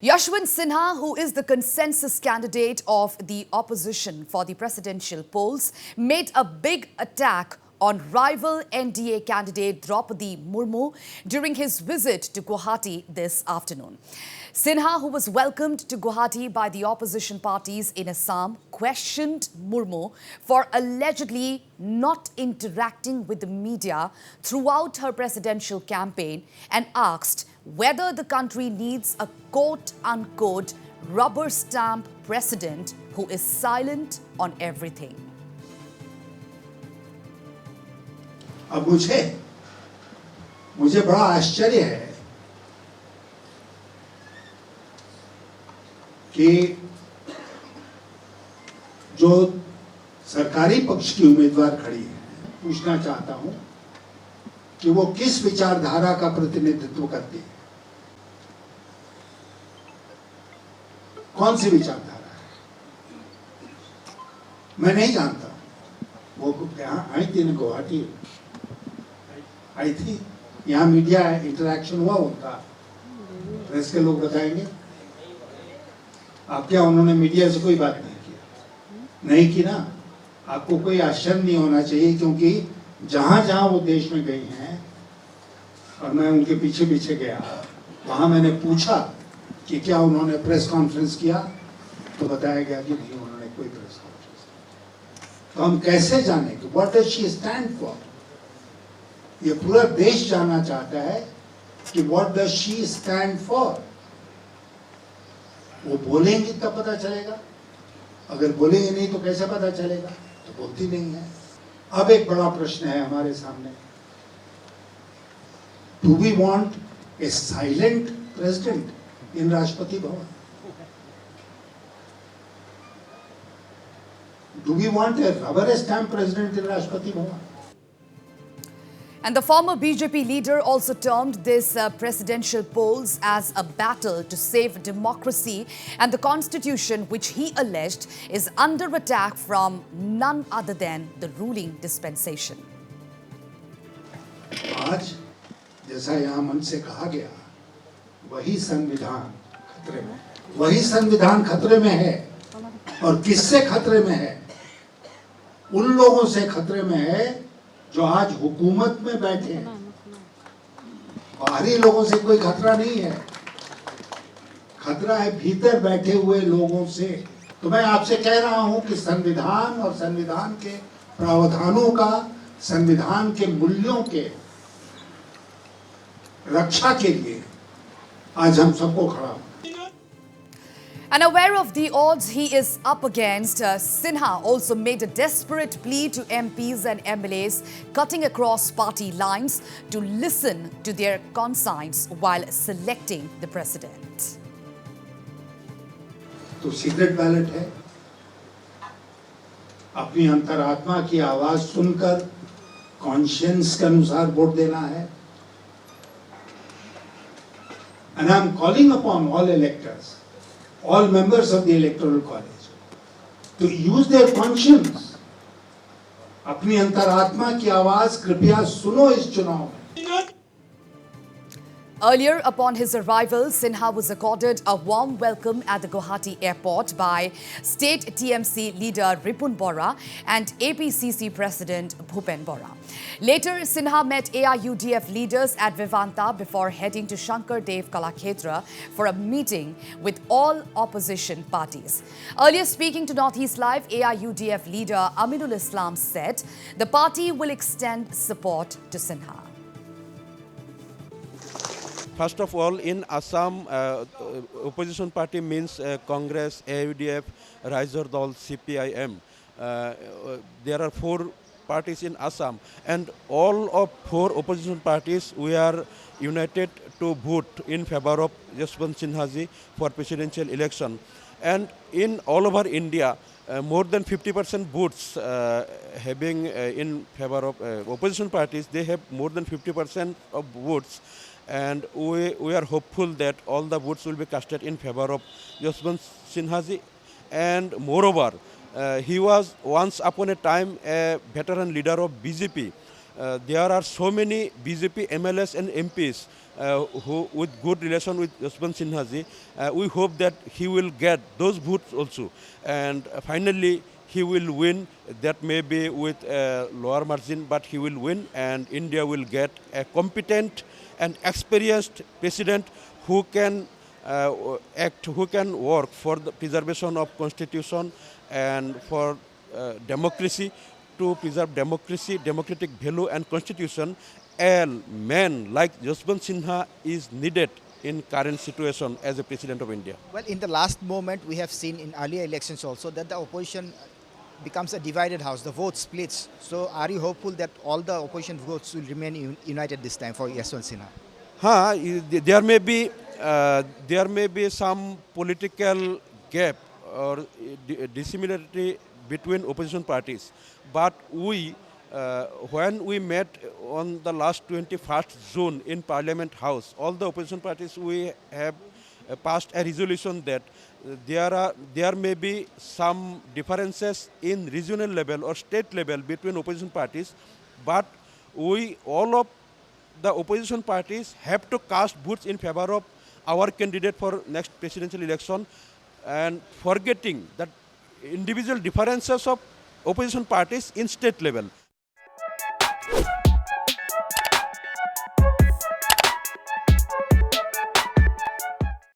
Yashwant Sinha, who is the consensus candidate of the opposition for the presidential polls, made a big attack on rival NDA candidate Draupadi Murmu during his visit to Guwahati this afternoon. Sinha, who was welcomed to Guwahati by the opposition parties in Assam, questioned Murmu for allegedly not interacting with the media throughout her presidential campaign and asked whether the country needs a quote-unquote rubber stamp president who is silent on everything. अब मुझे बड़ा आश्चर्य है कि जो सरकारी पक्ष की उम्मीदवार खड़ी है, पूछना चाहता हूं कि वो किस विचारधारा का प्रतिनिधित्व करती है, कौन सी विचारधारा है, मैं नहीं जानता। वो यहाँ आई थी, गुवाहाटी आई थी, यहाँ मीडिया इंटरेक्शन हुआ उनका, प्रेस के लोग बताएंगे। आप क्या उन्होंने मीडिया से कोई बात नहीं की? नहीं की ना। आपको कोई आश्चर्य नहीं होना चाहिए, क्योंकि जहां जहां वो देश में गई हैं और मैं उनके पीछे पीछे गया, वहां मैंने पूछा कि क्या उन्होंने प्रेस कॉन्फ्रेंस किया, तो बताया गया कि नहीं, उन्होंने कोई प्रेस कॉन्फ्रेंस नहीं। तो हम कैसे जाने कि what does she stand for? ये पूरा देश जानना चाहता है कि what does she stand for. वो बोलेंगी तब पता चलेगा, अगर बोलेंगे नहीं तो कैसे पता चलेगा? तो बोलती नहीं है। अब एक बड़ा प्रश्न है हमारे सामने, do we want a silent president in Rashtrapati Bhavan? Do we want a rubber stamp president in Rashtrapati Bhavan? And the former BJP leader also termed this presidential polls as a battle to save democracy and the constitution, which he alleged is under attack from none other than the ruling dispensation. आज जैसा यहाँ मन से कहा गया, वही संविधान खतरे में, वही संविधान खतरे में है। और किससे खतरे में है? उन लोगों से खतरे में है जो आज हुकूमत में बैठे हैं। बाहरी लोगों से कोई खतरा नहीं है, खतरा है भीतर बैठे हुए लोगों से। तो मैं आपसे कह रहा हूं कि संविधान और संविधान के प्रावधानों का, संविधान के मूल्यों के रक्षा के लिए आज हम सबको खड़ा होना। And aware of the odds he is up against, Sinha also made a desperate plea to MPs and MLAs cutting across party lines to listen to their concerns while selecting the president. तो secret ballot है, अपनी अंतरात्मा की आवाज सुनकर conscience के अनुसार vote देना है। And I am calling upon all electors, all members of the electoral college, to use their conscience. अपनी अंतरात्मा की आवाज कृपया सुनो इस चुनाव में। Earlier, upon his arrival, Sinha was accorded a warm welcome at the Guwahati airport by State TMC leader Ripun Bora and APCC President Bhupen Bora. Later, Sinha met AIUDF leaders at Vivanta before heading to Shankar Dev Kalakshetra for a meeting with all opposition parties. Earlier speaking to Northeast Live, AIUDF leader Aminul Islam said the party will extend support to Sinha. First of all, in Assam, opposition party means Congress, AIUDF, Raijor Dal, CPI-M. There are 4 parties in Assam, and all of 4 opposition parties, we are united to vote in favor of Yashwant Sinha ji for presidential election. And in all over India, more than 50% votes having in favor of opposition parties, they have more than 50% of votes. And we are hopeful that all the votes will be casted in favor of Yashwant Sinha ji. And moreover, he was once upon a time a veteran leader of BJP. There are so many BJP MLAs and MPs who with good relation with Yashwant Sinha ji, we hope that he will get those votes also. And finally, he will win. That may be with a lower margin, but he will win, and India will get a competent and experienced president who can act, who can work for the preservation of constitution and for democracy, to preserve democracy, democratic value and constitution. A man like Yashwant Sinha is needed in current situation as a president of India. Well, in the last moment, we have seen in earlier elections also that the opposition becomes a divided house, the vote splits. So are you hopeful that all the opposition votes will remain united this time for Yashwant Sinha? There may be some political gap or dissimilarity between opposition parties, but when we met on the last 21st June in Parliament House, all the opposition parties, we have passed a resolution that there may be some differences in regional level or state level between opposition parties, but all of the opposition parties have to cast votes in favor of our candidate for next presidential election, and forgetting that individual differences of opposition parties in state level.